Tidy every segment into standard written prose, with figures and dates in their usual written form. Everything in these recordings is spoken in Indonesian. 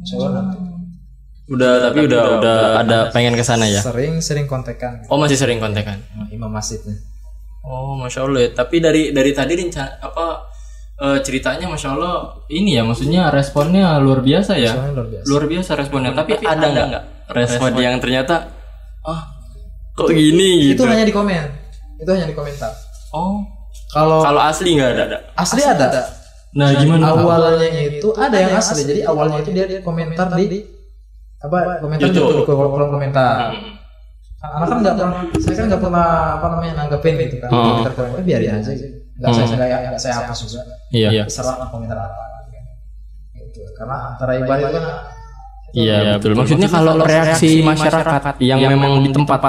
Nanti. Tapi udah ada pengen ke sana ya. Sering kontekan. Oh, masih sering kontekan. Imam masjidnya. Oh, Masya Allah ya. Tapi dari tadi ceritanya Masya Allah ini ya, maksudnya responnya luar biasa ya. Luar biasa responnya. Tapi ada nggak respon yang ternyata kok gini gitu? Itu hanya di komen. Itu hanya di komentar. Oh. Kalau asli nggak ada? Asli ada. Nah, gimana? Awalnya itu ada yang asli. Jadi awalnya itu dia komentar di komentar di kolom komentar. Karena kan saya kan nggak pernah nanggepin gitu kan. Komentar biarin aja. Nggak saya hapus juga. Iya. Serah komentar apa. Gitu. Karena antara ibadah itu kan. Iya betul. Maksudnya kalau reaksi masyarakat yang memang di tempat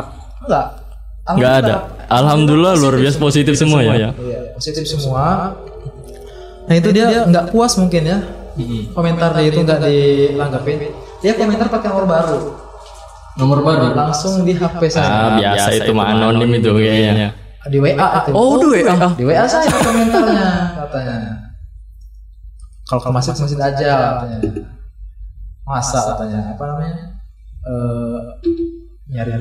nggak ada. Alhamdulillah luar biasa positif semua ya. Iya, positif semua. Nah itu dia nggak puas mungkin ya. Komentar dia itu nggak dilanggapin. Dia komentar pakai nomor baru. Langsung di HP saya. Biasa itu mah anonim itu kayaknya. Di WA itu. Oh, di WA. Di WA saya komentarnya katanya. Kalau ke masjid aja katanya. Masa katanya nyari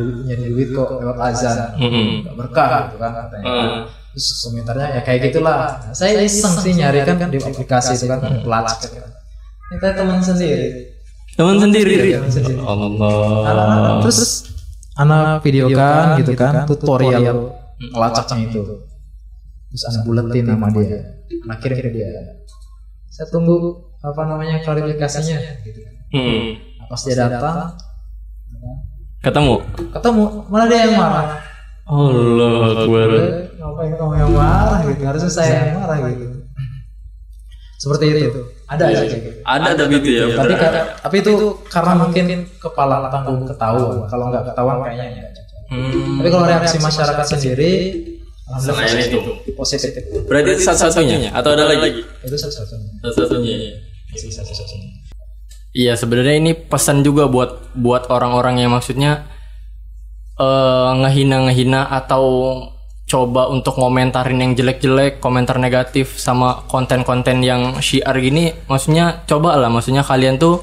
duit kok lewat azan. Enggak berkah gitu kan katanya. Terus komentarnya ya kayak gitulah. Saya iseng sih nyari kan di aplikasi itu kan pelacak gitu. Kita teman sendiri. Allah. Terus anak videokan gitu kan tutorial ngelacaknya itu. Terus anak buletin nama dia. Anak kirim ke dia. Saya tunggu klarifikasinya gitu. Pas dia datang ketemu malah dia yang marah. Allah Akbar. Ngapain kamu yang marah gitu? Harusnya saya yang marah gitu. Seperti itu. Ada aja gitu. Ada itu ya. Tapi itu karena mungkin kepala tanggung ketahuan. Kalau nggak ketahuan kayaknya ya. Tapi kalau reaksi masyarakat sendiri selain itu positif. Berarti itu satu-satunya atau ada lagi? Itu satu-satunya. Satu-satunya. Iya, sebenarnya ini pesan juga buat orang-orang yang maksudnya ngehina atau coba untuk ngomentarin yang jelek-jelek, komentar negatif sama konten-konten yang syiar gini. Maksudnya maksudnya kalian tuh,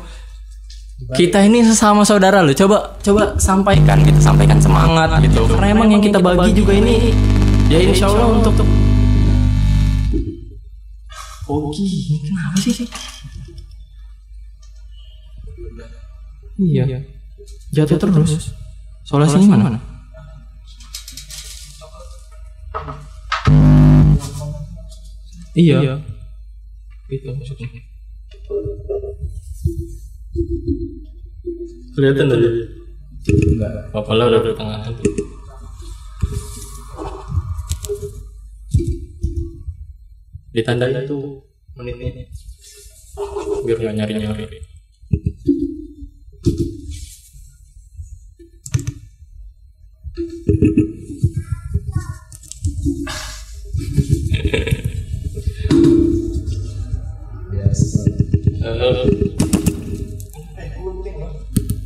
kita ini sesama saudara loh. Coba sampaikan semangat gitu. Karena emang yang kita bagi juga ini ya insya Allah untuk kenapa sih? Iya. Jatuh terus. Solusinya mana? Iya. Itu maksudnya. Kelihatan tadi. Enggak. Apalah udah di tengah itu. Ditandai itu menit-menit. Biar enggak nyari-nyari.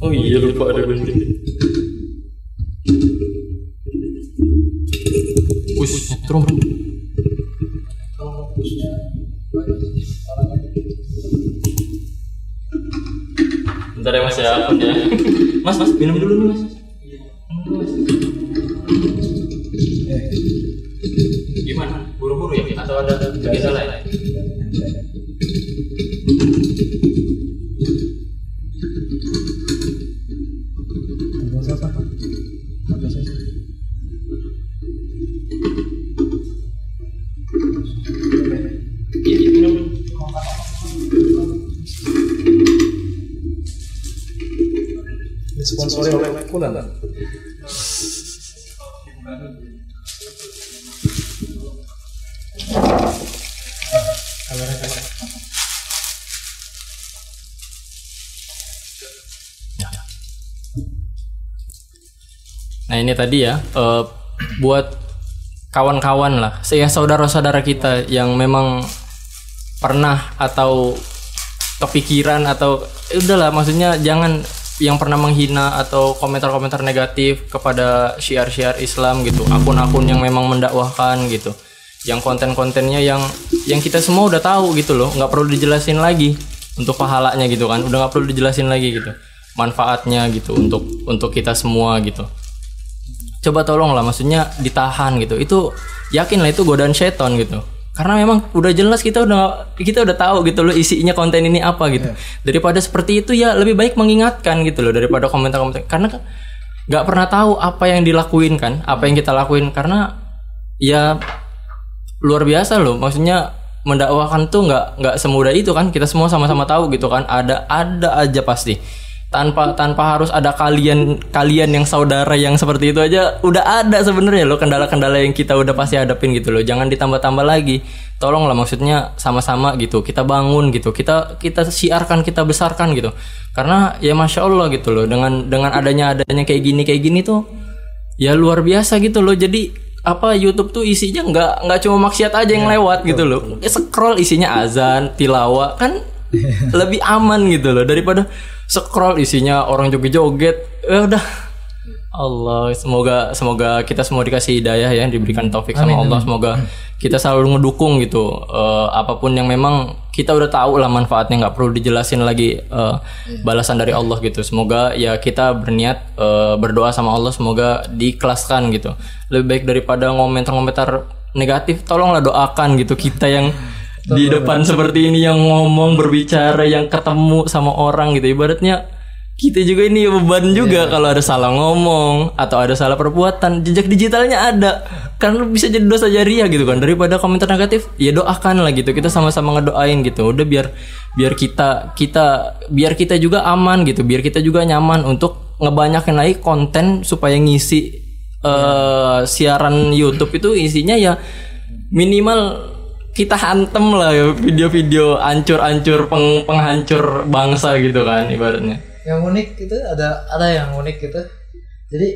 Oh iya, lupa ada gunting. Nyetrum. Bentar ya Mas ya, Mas minum dulu nih Mas. Gimana? Buru-buru ya? Atau ada kegiatan lain? Disponsori oleh Kulan. Nah ini tadi ya, buat kawan-kawan lah, saudara-saudara kita yang memang pernah atau kepikiran atau udahlah, maksudnya jangan yang pernah menghina atau komentar-komentar negatif kepada syiar-syiar Islam gitu, akun-akun yang memang mendakwahkan gitu, yang konten-kontennya yang kita semua udah tahu gitu loh, nggak perlu dijelasin lagi. untuk pahalanya gitu kan, udah nggak perlu dijelasin lagi gitu manfaatnya gitu untuk kita semua gitu. Coba tolong lah, maksudnya ditahan gitu. Itu yakin lah itu godaan setan gitu. Karena memang udah jelas kita udah tahu gitu loh isinya konten ini apa gitu. Daripada seperti itu ya lebih baik mengingatkan gitu loh daripada komentar-komentar. Karena nggak pernah tahu apa yang dilakuin kan, apa yang kita lakuin. Karena ya luar biasa loh, maksudnya mendakwakan tuh nggak semudah itu kan. Kita semua sama-sama tahu gitu kan, ada aja pasti tanpa harus ada kalian yang saudara yang seperti itu aja udah ada sebenarnya loh kendala-kendala yang kita udah pasti hadapin gitu loh. Jangan ditambah-tambah lagi, tolonglah, maksudnya sama-sama gitu kita bangun gitu, kita siarkan, kita besarkan gitu. Karena ya masya Allah gitu loh, dengan adanya kayak gini tuh ya luar biasa gitu loh. Jadi apa, YouTube tuh isinya nggak cuma maksiat aja yang lewat gitu loh. Scroll isinya azan, tilawah kan lebih aman gitu loh daripada scroll isinya orang joget-joget. Udah, Allah, semoga kita semua dikasih hidayah ya, diberikan taufik sama Allah. Semoga kita selalu ngedukung gitu apapun yang memang kita udah tahu lah manfaatnya, nggak perlu dijelasin lagi balasan dari Allah gitu. Semoga ya kita berniat berdoa sama Allah semoga diikhlaskan gitu. Lebih baik daripada komentar-komentar negatif, tolonglah doakan gitu kita yang di depan seperti ini, yang ngomong, berbicara, yang ketemu sama orang gitu. Ibaratnya kita juga ini beban juga kalau ada salah ngomong atau ada salah perbuatan, jejak digitalnya ada. Karena bisa jadi dosa jariah gitu kan. Daripada komentar negatif, ya doakan lah gitu. Kita sama-sama ngedoain gitu. Udah biar kita juga aman gitu. Biar kita juga nyaman untuk ngebanyakin lagi konten supaya ngisi siaran YouTube itu isinya ya minimal kita hantem lah ya, video-video ancur-ancur penghancur bangsa gitu kan ibaratnya. Yang unik itu ada yang unik gitu. Jadi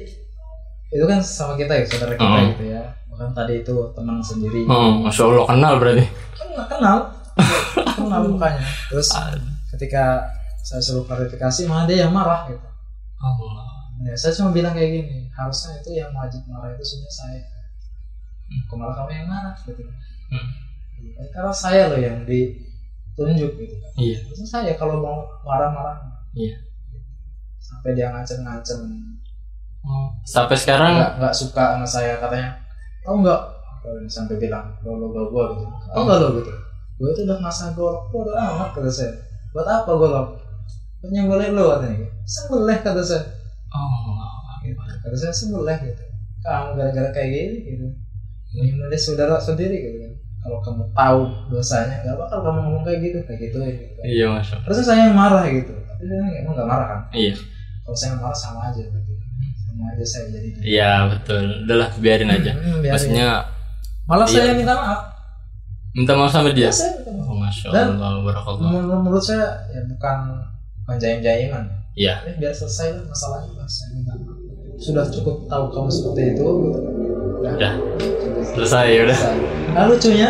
itu kan sama kita ya, saudara kita gitu ya. Bukan tadi itu teman sendiri. Masya Allah, kenal berarti. Kenal mukanya. Terus ketika saya suruh klarifikasi malah dia yang marah gitu. Ya, saya cuma bilang kayak gini, harusnya itu yang wajib marah itu sebenarnya saya. Kok malah kamu yang marah gitu. Karena saya loh yang ditunjuk gitu kan. Iya. Terus saya kalau mau marah-marah. Iya. Sampai dia ngacem-ngacem. Sampai sekarang nggak suka sama saya, katanya. Tahu nggak? Sampai bilang lo gue gitu. Tahu nggak lo gitu? Gue itu udah masa golok, bodo amat kata saya. Buat apa golok? Buat nyembelih lo katanya. Sembelih kata saya. Gitu. Kata saya sembelih gitu. Kamu gara-gara kayak gini gitu. Nyembelih saudara sendiri gitu kan. Kalau kamu tahu dosanya, nggak bakal kamu ngomong kayak gitu ya. Gitu. Iya masya. Terus saya yang marah gitu, tapi dia emang nggak marah kan? Iya. Kalau saya marah sama aja, gitu. Sama aja saya jadi. Iya betul. Udahlah biarin aja. Biarin. Maksudnya malah saya minta maaf. Minta maaf sama dia. Saya minta maaf. Masya Dan Allah, barakallah. Menurut saya ya bukan jaim-jaiman. Iya. Biar selesai lah masalahnya, saya minta maaf. Sudah cukup tahu kamu seperti itu, gitu. Udah. Selesai ya udah. Nah lucunya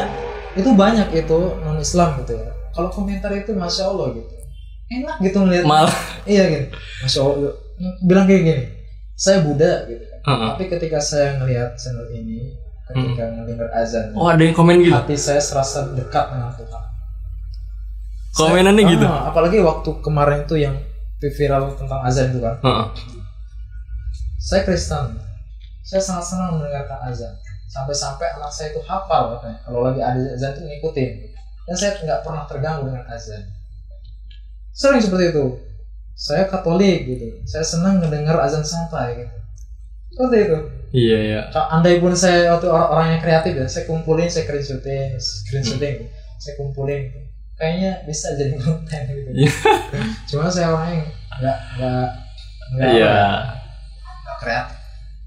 itu banyak itu non Islam gitu ya. Kalau komentar itu masya Allah gitu, enak gitu ngeliat. Malah. Iya gitu, masya Allah. Bilang kayak gini, saya Buddha gitu kan. Tapi ketika saya ngelihat channel ini, ketika mendengar azan, ada yang komen gitu. hati saya serasa dekat dengan Tuhan. Komenannya gitu. Apalagi waktu kemarin tuh yang viral tentang azan itu kan. Saya Kristen, saya sangat senang mendengarkan azan. Sampai-sampai anak saya itu hafal katanya. Kalau lagi ada azan itu ngikutin. Dan saya nggak pernah terganggu dengan azan. Sering seperti itu. Saya Katolik gitu. Saya senang mendengar azan santai gitu. Seperti itu. Iya iya. Andai pun saya waktu orang yang kreatif ya, saya kumpulin, saya screenshotting, saya kumpulin. Kayaknya bisa jadi konten gitu. Cuma saya orangnya nggak kreatif.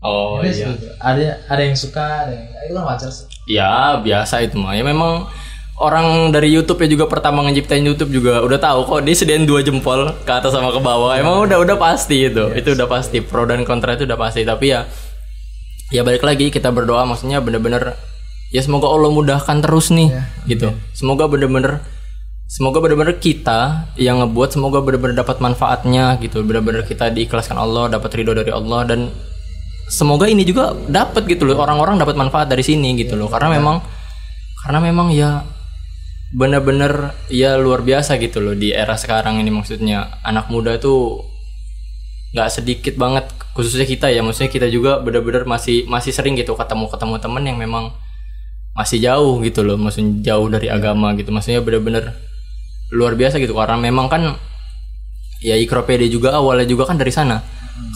Oh jadi iya. Ada yang suka, ada yang itu kan wajar sih. Ya biasa itu mah. Ya memang orang dari YouTube ya juga pertama ngeciptain YouTube juga udah tahu kok dia sediain 2 jempol ke atas sama ke bawah. Emang udah pasti itu. Yes. Itu udah pasti, pro dan kontra itu udah pasti. Tapi ya balik lagi kita berdoa, maksudnya bener-bener ya semoga Allah mudahkan terus nih gitu. Semoga bener-bener kita yang ngebuat semoga bener-bener dapat manfaatnya gitu. Bener-bener kita diikhlaskan Allah, dapat ridho dari Allah, dan semoga ini juga dapat gitu loh, orang-orang dapat manfaat dari sini gitu loh. Karena memang ya bener-bener ya luar biasa gitu loh di era sekarang ini. Maksudnya anak muda tuh nggak sedikit banget, khususnya kita ya, maksudnya kita juga bener-bener masih sering gitu ketemu teman yang memang masih jauh gitu loh, maksudnya jauh dari agama gitu. Maksudnya bener-bener luar biasa gitu, karena memang kan ya Ikropede juga awalnya juga kan dari sana,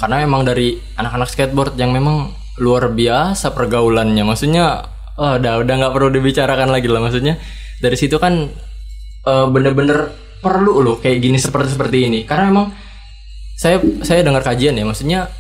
karena memang dari anak-anak skateboard yang memang luar biasa pergaulannya. Maksudnya udah nggak perlu dibicarakan lagi lah. Maksudnya dari situ kan bener-bener perlu loh kayak gini seperti ini, karena memang saya dengar kajian ya, maksudnya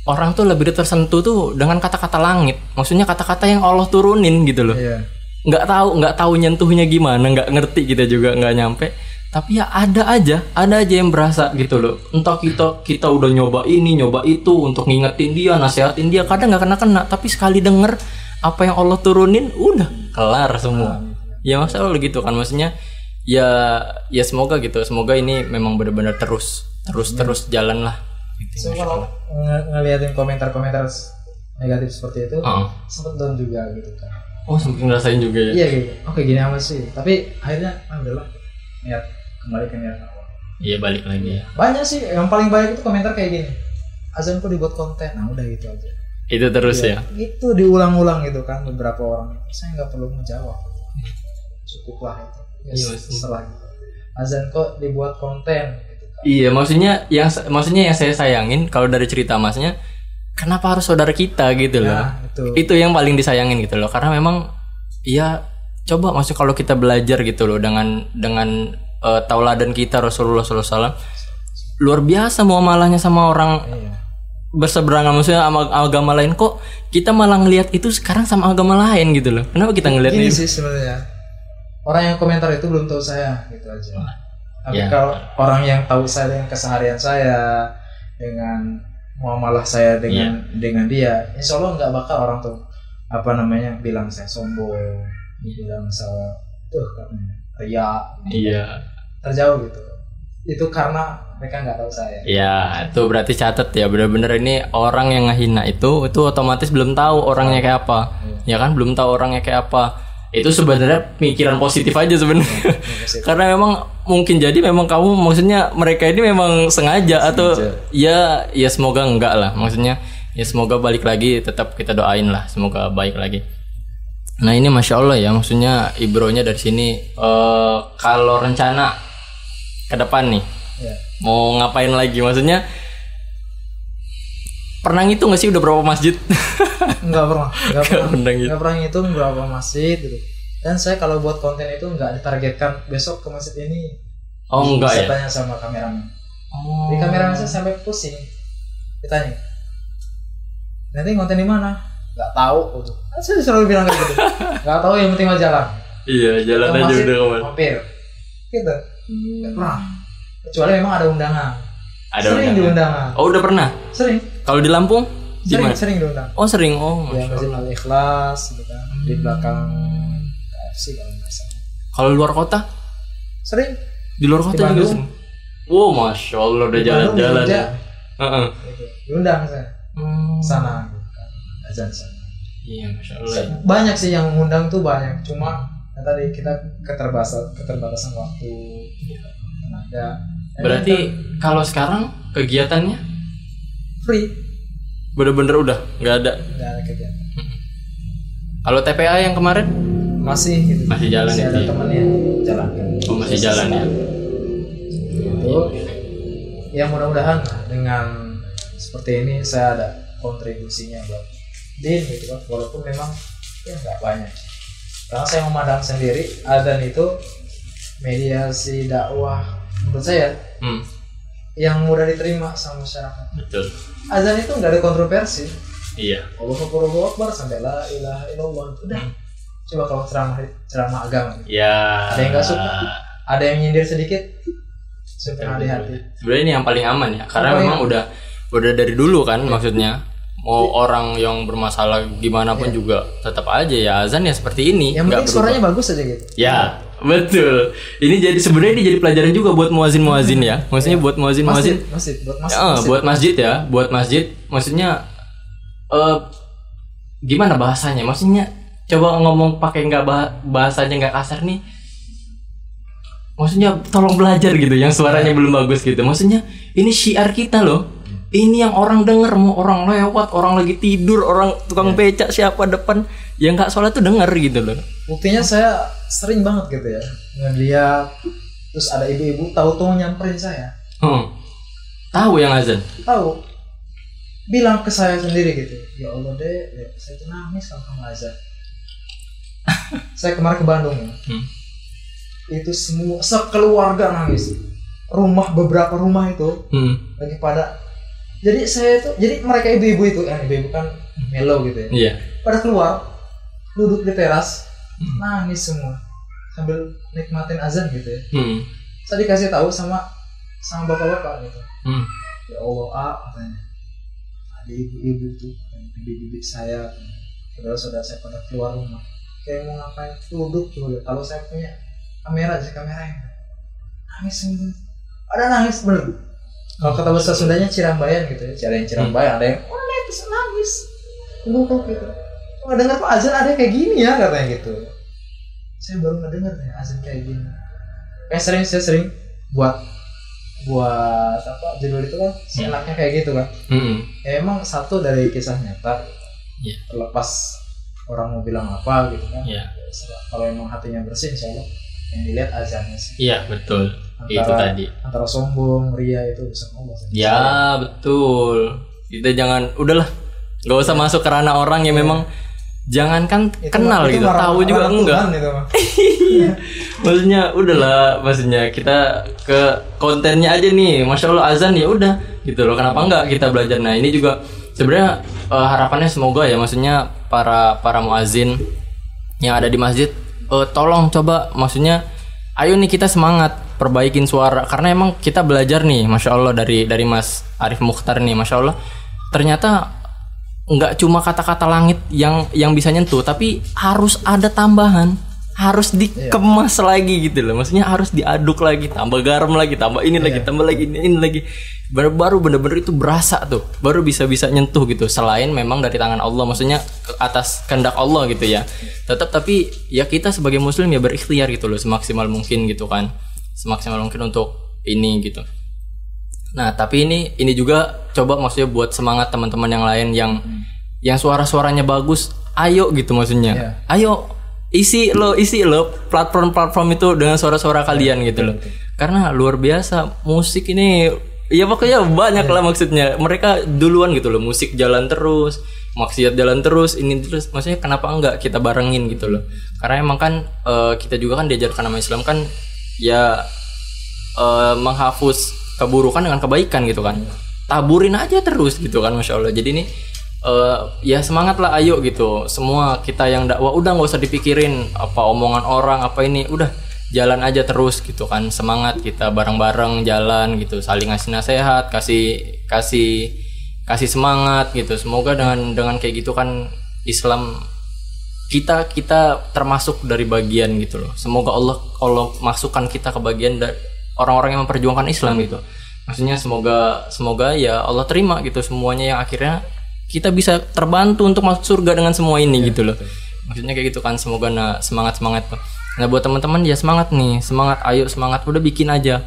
orang tuh lebih tersentuh tuh dengan kata-kata langit, maksudnya kata-kata yang Allah turunin gitu loh. Iya. Nggak tahu nyentuhnya gimana, nggak ngerti, kita juga nggak nyampe, tapi ya ada aja yang berasa gitu loh. Entah kita udah nyoba ini nyoba itu untuk ngingetin dia, nasihatin dia, kadang nggak kena, tapi sekali denger apa yang Allah turunin udah kelar semua. Ya masalah gitu kan, maksudnya ya semoga gitu, semoga ini memang benar-benar terus jalan lah gitu. So kalau ngeliatin komentar-komentar negatif seperti itu sempet down juga gitu kan. Oh sempet ngerasain juga ya? Iya gitu, oke gini amat sih, tapi akhirnya adalah niat kembali ke niat awal. Iya balik lagi ya. Banyak sih, yang paling banyak itu komentar kayak gini, azan kok dibuat konten, nah udah gitu aja. Itu terus ya? Itu diulang-ulang gitu kan beberapa orang, saya nggak perlu menjawab, cukuplah itu ya, setelah gitu. Azan kok dibuat konten. Iya, maksudnya yang saya sayangin kalau dari cerita Masnya, kenapa harus saudara kita gitu loh. Itu yang paling disayangin gitu loh, karena memang ya coba maksud kalau kita belajar gitu loh dengan tauladan kita Rasulullah SAW, luar biasa muamalahnya sama orang berseberangan, maksudnya sama agama lain, kok kita malah ngelihat itu sekarang sama agama lain gitu loh. Kenapa kita ngelihat ini itu? sih sebenarnya orang yang komentar itu belum tahu saya gitu aja. Tapi kalau orang yang tahu saya dengan keseharian saya, dengan muamalah saya dengan dia, insya Allah nggak bakal orang tuh bilang saya sombong, bilang saya ria, terjauh gitu. Itu karena mereka nggak tahu saya. Ya, itu berarti catat ya, benar-benar ini orang yang ngehina itu otomatis belum tahu orangnya kayak apa, ya kan, belum tahu orangnya kayak apa. Itu sebenarnya pikiran positif aja sebenarnya. Karena memang mungkin jadi memang kamu, maksudnya mereka ini memang sengaja atau ya semoga enggak lah, maksudnya ya semoga balik lagi, tetap kita doain lah semoga baik lagi. Nah ini Masya Allah ya, maksudnya Ibronya dari sini kalau rencana ke depan nih mau ngapain lagi, maksudnya pernah ngitung nggak sih udah berapa masjid? Nggak pernah ngitung berapa masjid gitu. Dan saya kalau buat konten itu nggak ditargetkan besok ke masjid ini. Oh enggak ya? Saya tanya sama kameramen. Di kameramen saya sampai pusing. Ditanya, nanti konten di mana? Nggak tahu. Saya selalu bilang kayak gitu. Nggak tahu, yang penting mah jalan. Iya, jalan aja udah kawan. Hampir. Gitu. Nggak pernah. Kecuali memang ada undangan. Sering diundangan. Oh udah pernah? Sering. Kalau di Lampung? Sering diundang. Oh sering, ya, Masjid Al-Ikhlas gitu kan, di belakang KFC kalau nggak salah. Kalau luar kota? Sering. Di luar kota juga sering. Wow, Masya Allah udah jalan-jalan. Diundang saya. Sana gitu kan. Azan sana. Iya, Masya Allah. Banyak sih yang ngundang tuh banyak. Cuma tadi kita keterbatasan waktu, tenaga. Berarti kalau sekarang kegiatannya free, bener-bener udah nggak ada kegiatan. Kalau TPA yang kemarin masih gitu. Masih jalan masih ya? Ada temennya jalan. Oh masih jalan ya. Itu ya mudah-mudahan dengan seperti ini saya ada kontribusinya buat din gitu kan, walaupun memang ya nggak banyak. Karena saya memandang sendiri azan itu mediasi dakwah menurut saya yang mudah diterima sama masyarakat. Betul. Azan itu nggak ada kontroversi. Iya. Allahu Akbar sampai la ilaha illallah udah. Coba kalau ceramah agama. Ya. Ada yang nggak suka, ada yang nyindir sedikit, suka di hati. Sebenarnya ini yang paling aman ya, karena memang udah dari dulu kan, maksudnya mau orang yang bermasalah gimana pun juga tetap aja ya azan ya seperti ini. Yang penting suaranya bagus aja gitu. Ya. Betul. Ini jadi sebenarnya ini jadi pelajaran juga buat muazin ya. Maksudnya buat muazin. Buat masjid ya, buat masjid. Maksudnya gimana bahasanya? Maksudnya coba ngomong pakai nggak bahasanya nggak kasar nih. Maksudnya tolong belajar gitu, yang suaranya belum bagus gitu. Maksudnya ini syiar kita loh. Ini yang orang denger, mau orang lewat, orang lagi tidur, orang tukang becak siapa depan yang nggak sholat tuh denger gitu loh. Buktinya saya sering banget gitu ya ngeliat, terus ada ibu-ibu tahu-tahu nyamperin saya. Tahu yang azan? Tahu. Bilang ke saya sendiri gitu, ya Allah deh, ya, saya tuh nangis kalau kamu azan. Saya kemarin ke Bandung ya. Itu semua sekeluarga nangis. Beberapa rumah itu lagi pada. Jadi saya itu, jadi mereka ibu-ibu itu, ibu-ibu kan melo gitu ya. Iya. Pada keluar, duduk di teras, nangis semua sambil nikmatin azan gitu ya. Saya dikasih tahu sama bapak-bapak gitu. Ya Allah, katanya. Ada ibu-ibu itu, bibi-bibi saya, saudara-saudara saya pada keluar rumah. Kayak mau ngapain? Duduk juga. Kalau saya punya kamera yang nangis semua. Ada nangis bener. Kalau kata bahasa Sundanya cirambayan gitu ya. Ada yang cirambayan, ada yang terus nangis. Tunggu gitu. Nggak dengar Pak azan ada kayak gini ya katanya gitu. Saya baru ngedengar nih azan kayak gini. Saya sering buat apa judul itu kan seenaknya kayak gitu kan. Ya, emang satu dari kisah nyata. Terlepas orang mau bilang apa gitu kan. Kalau emang hatinya bersih insyaallah yang dilihat azannya sih. Iya betul. Itu tadi. Antara sombong, ria itu bisa ngomong. Ya betul. Kita jangan, udahlah, nggak usah masuk ke ranah orang yang memang jangankan kenal gitu, tahu juga enggak. Maksudnya udahlah, maksudnya kita ke kontennya aja nih. Masya Allah azan ya udah gitu loh. Kenapa enggak kita belajar? Nah ini juga sebenarnya harapannya semoga ya, maksudnya para muazin yang ada di masjid, tolong coba, maksudnya ayo nih kita semangat perbaikin suara, karena emang kita belajar nih, masya Allah dari Mas Arif Mukhtar nih, masya Allah ternyata nggak cuma kata-kata langit yang bisa nyentuh, tapi harus ada tambahan, harus dikemas lagi gitu loh, maksudnya harus diaduk lagi, tambah garam lagi, tambah ini lagi, tambah lagi ini lagi, baru bener-bener itu berasa tuh, baru bisa nyentuh gitu. Selain memang dari tangan Allah, maksudnya ke atas kehendak Allah gitu ya, tetap, tapi ya kita sebagai muslim ya berikhtiar gitu loh, semaksimal mungkin gitu kan, semaksimal mungkin untuk ini gitu. Nah tapi ini juga coba maksudnya buat semangat teman-teman yang lain yang suara-suaranya bagus, ayo gitu maksudnya, ayo isi lo platform itu dengan suara-suara kalian gitu loh, karena luar biasa musik ini. Ya pokoknya banyak lah, maksudnya mereka duluan gitu loh, musik jalan terus, maksiat jalan terus, ini terus, maksudnya kenapa enggak kita barengin gitu loh. Karena emang kan kita juga kan diajarkan sama Islam kan ya menghapus keburukan dengan kebaikan gitu kan, taburin aja terus gitu kan, masya Allah. Jadi ini ya semangat lah, ayo gitu semua kita yang dakwah, udah nggak usah dipikirin apa omongan orang apa ini, udah jalan aja terus gitu kan, semangat kita bareng-bareng jalan gitu, saling ngasih nasihat, kasih semangat gitu. Semoga dengan kayak gitu kan Islam kita termasuk dari bagian gitu loh. Semoga Allah masukkan kita ke bagian dari orang-orang yang memperjuangkan Islam gitu. Maksudnya semoga ya Allah terima gitu semuanya, yang akhirnya kita bisa terbantu untuk masuk surga dengan semua ini gitu loh. Maksudnya kayak gitu kan. Semoga semangat tuh. Nah buat teman-teman ya semangat nih, semangat, ayo semangat, udah bikin aja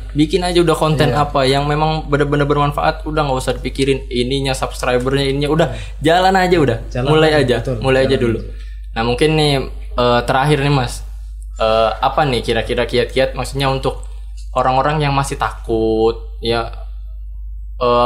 udah konten apa yang memang benar-benar bermanfaat, udah nggak usah dipikirin ininya, subscribernya, ininya, udah jalan aja, mulai aja dulu. Nah mungkin nih terakhir nih Mas, apa nih kira-kira kiat-kiat maksudnya untuk orang-orang yang masih takut ya,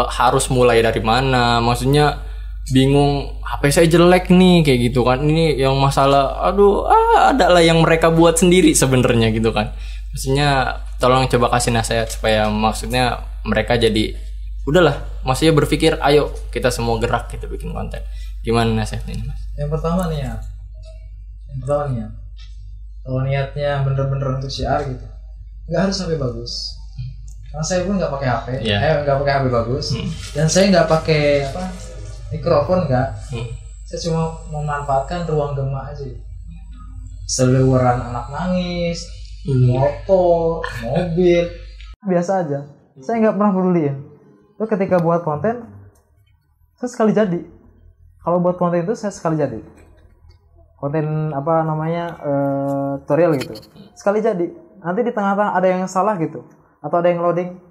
harus mulai dari mana, maksudnya bingung HP saya jelek nih kayak gitu kan, ini yang masalah ada lah yang mereka buat sendiri sebenarnya gitu kan. Maksudnya tolong coba kasih nasihat supaya maksudnya mereka jadi udahlah, maksudnya berpikir ayo kita semua gerak kita bikin konten. Gimana nasihatnya ini Mas? Yang pertama nih ya, kalau niatnya bener-bener untuk syiar gitu, nggak harus sampai bagus. Karena saya pun nggak pakai HP, nggak pakai HP bagus, dan saya nggak pakai mikrofon enggak. Saya cuma memanfaatkan ruang gema aja. Seliweran anak nangis, motor, mobil, biasa aja. Saya nggak pernah peduli ya. Itu ketika buat konten, saya sekali jadi. Kalau buat konten itu saya sekali jadi. Konten tutorial gitu. Sekali jadi. nanti di tengah-tengah ada yang salah gitu atau ada yang loading,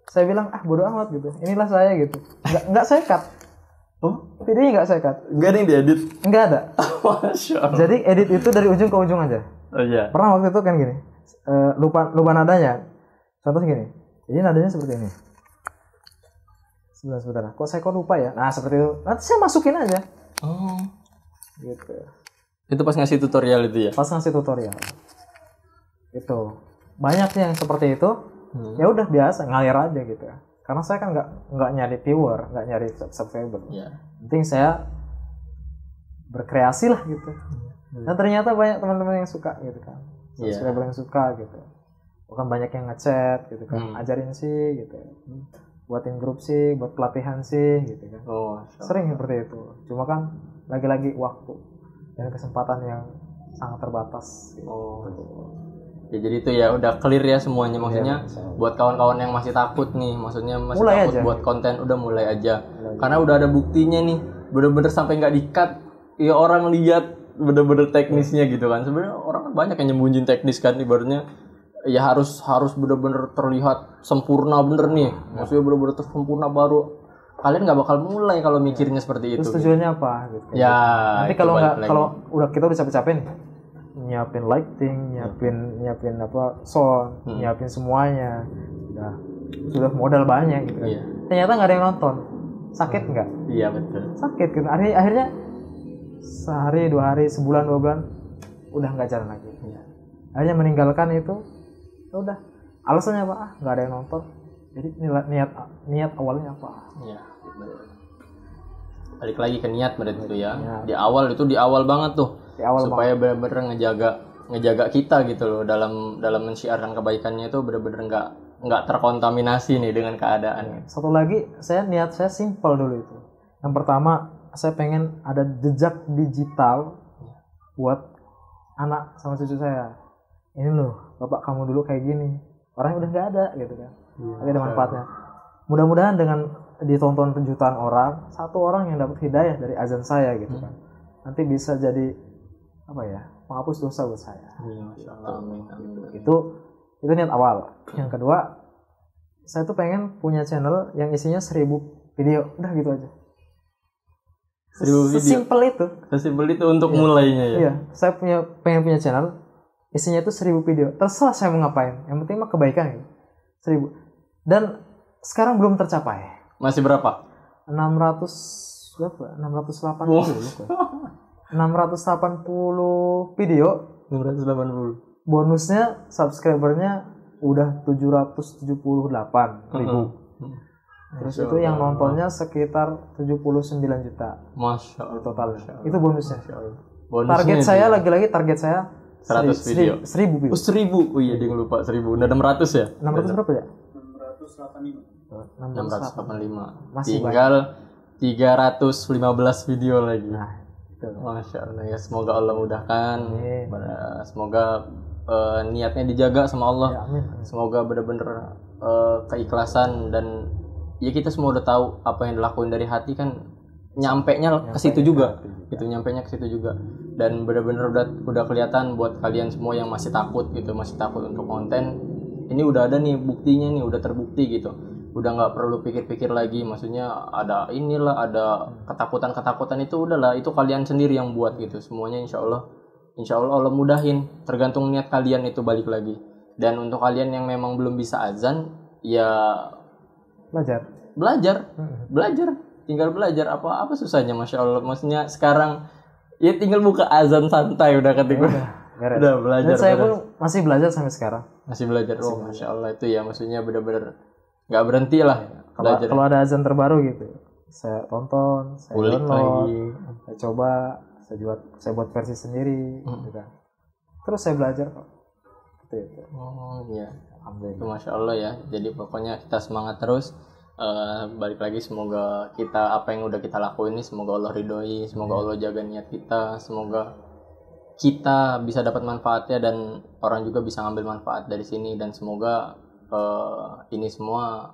saya bilang bodo amat gitu, inilah saya gitu, nggak saya cut. Videonya nggak saya cut. Nggak ada yang diedit? Nggak ada. Masya Allah. Jadi edit itu dari ujung ke ujung aja. Oh iya. Pernah waktu itu kan gini, lupa nadanya. Contoh gini, jadi nadanya seperti ini. Sebentar. Kok lupa ya? Nah seperti itu. Nanti saya masukin aja. Oh. Gitu. Itu pas ngasih tutorial itu ya? Pas ngasih tutorial. Itu banyak yang seperti itu. Ya udah biasa ngalir aja gitu. Karena saya kan nggak nyari viewer, nggak nyari subscriber. Iya. Penting saya berkreasi lah gitu. Dan ternyata banyak teman-teman yang suka gitu kan. Subscriber yang suka gitu. Bukan banyak yang ngechat gitu kan. Ajarin sih gitu. Buatin grup sih, buat pelatihan sih gitu kan. Sering seperti itu. Cuma kan lagi-lagi waktu dan kesempatan yang sangat terbatas gitu. Ya jadi itu ya udah clear ya semuanya, maksudnya buat kawan-kawan yang masih takut nih, maksudnya masih mulai takut aja. Buat konten, udah mulai aja. Karena udah ada buktinya nih, bener-bener sampai nggak di-cut, ya orang lihat bener-bener teknisnya gitu kan. Sebenarnya orang banyak yang nyembunyiin teknis kan, ibaratnya ya harus bener-bener terlihat sempurna bener nih, maksudnya bener-bener sempurna baru kalian nggak bakal mulai kalau mikirnya seperti itu. Terus tujuannya apa gitu. Ya. Nanti kalau kita udah capek-capek nih, nyiapin lighting, nyiapin apa sound, nyiapin semuanya, sudah modal banyak gitu. Iya. Ternyata nggak ada yang nonton, sakit nggak? Iya betul. Sakit kan. Akhirnya sehari, 2 hari, sebulan, 2 bulan udah nggak jalan lagi. Akhirnya meninggalkan itu, udah. Alasannya apa? Nggak ada yang nonton. Jadi niat awalnya apa? Iya. Balik lagi ke niat berarti itu ya. Di awal banget tuh. Supaya benar-benar ngejaga kita gitu loh dalam mensiarkan kebaikannya itu benar-benar nggak terkontaminasi nih dengan keadaan. Satu lagi, niat saya simpel dulu itu. Yang pertama, saya pengen ada jejak digital buat anak sama cucu saya. Ini loh, bapak kamu dulu kayak gini. Orangnya udah nggak ada gitu kan. Tapi ada manfaatnya. Mudah-mudahan dengan ditonton jutaan orang, 1 orang yang dapat hidayah dari azan saya gitu kan. Nanti bisa jadi penghapus dosa buat saya. Itu niat awal. Yang kedua, saya tuh pengen punya channel yang isinya 1000 video. Udah gitu aja. 1000 video. Sesimpel itu untuk mulainya ya. Iya, saya pengen punya channel isinya itu 1000 video. Terserah saya mau ngapain. Yang penting mah kebaikan gitu. 1000. Dan sekarang belum tercapai. Masih berapa? 680 video. 680. Bonusnya subscribernya udah 778.000. Terus itu yang nontonnya sekitar 79 juta. Masya Allah. Totalnya. Itu bonusnya. Bonusnya Target saya 100 video. 1000 video. 1000. Oh iya, dia lupa 1000. Udah 600 ya? 600 berapa ya? 685. Masih tinggal 315 video lagi. Nah, itu. Masya Allah ya, semoga Allah mudahkan. Semoga niatnya dijaga sama Allah. Ya, amin. Semoga benar-benar keikhlasan dan ya kita semua udah tahu apa yang dilakuin dari hati kan nyampenya ke situ juga. Gitu, nyampenya ke situ juga. Dan benar-benar udah kelihatan buat kalian semua yang masih takut gitu, masih takut untuk konten. Ini udah ada nih buktinya nih, udah terbukti gitu. Udah nggak perlu pikir-pikir lagi, maksudnya ada ketakutan itu udahlah, itu kalian sendiri yang buat gitu. Semuanya insya Allah Allah mudahin, tergantung niat kalian itu balik lagi. Dan untuk kalian yang memang belum bisa azan, ya belajar, tinggal belajar. Apa susahnya, Masya Allah. Maksudnya sekarang ya tinggal buka azan santai udah ketika udah belajar. Dan saya pun masih belajar sampai sekarang. Masih belajar. Masya Allah itu ya, maksudnya benar-benar nggak berhenti lah belajar. Kalau ada azan terbaru gitu, saya tonton, saya ulik download, lagi, saya coba, saya buat versi sendiri, gitu kan. Terus saya belajar kok. Gitu. Oh iya, alhamdulillah. Itu Masya Allah ya. Jadi pokoknya kita semangat terus. Balik lagi, semoga kita apa yang udah kita lakuin ini semoga Allah ridhoi, semoga Allah jaga niat kita, semoga kita bisa dapat manfaatnya dan orang juga bisa ngambil manfaat dari sini, dan semoga ini semua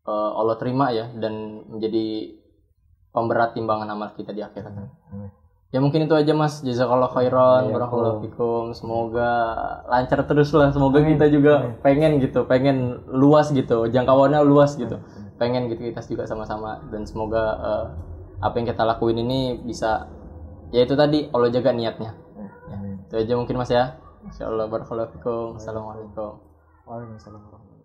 Allah terima ya dan menjadi pemberat timbangan amal kita di akhirat. Ya mungkin itu aja Mas. Jazakallah khairan, barakallahu fikum. Semoga lancar terus lah. Semoga kita juga pengen luas gitu, jangkauannya luas gitu. Pengen gitu kita juga sama-sama, dan semoga apa yang kita lakuin ini bisa, ya itu tadi, Allah jaga niatnya. Ya, itu aja mungkin Mas ya. Insyaallah, barakallahu fikum. Assalamualaikum. Waalaikumsalam warahmatullahi wabarakatuh.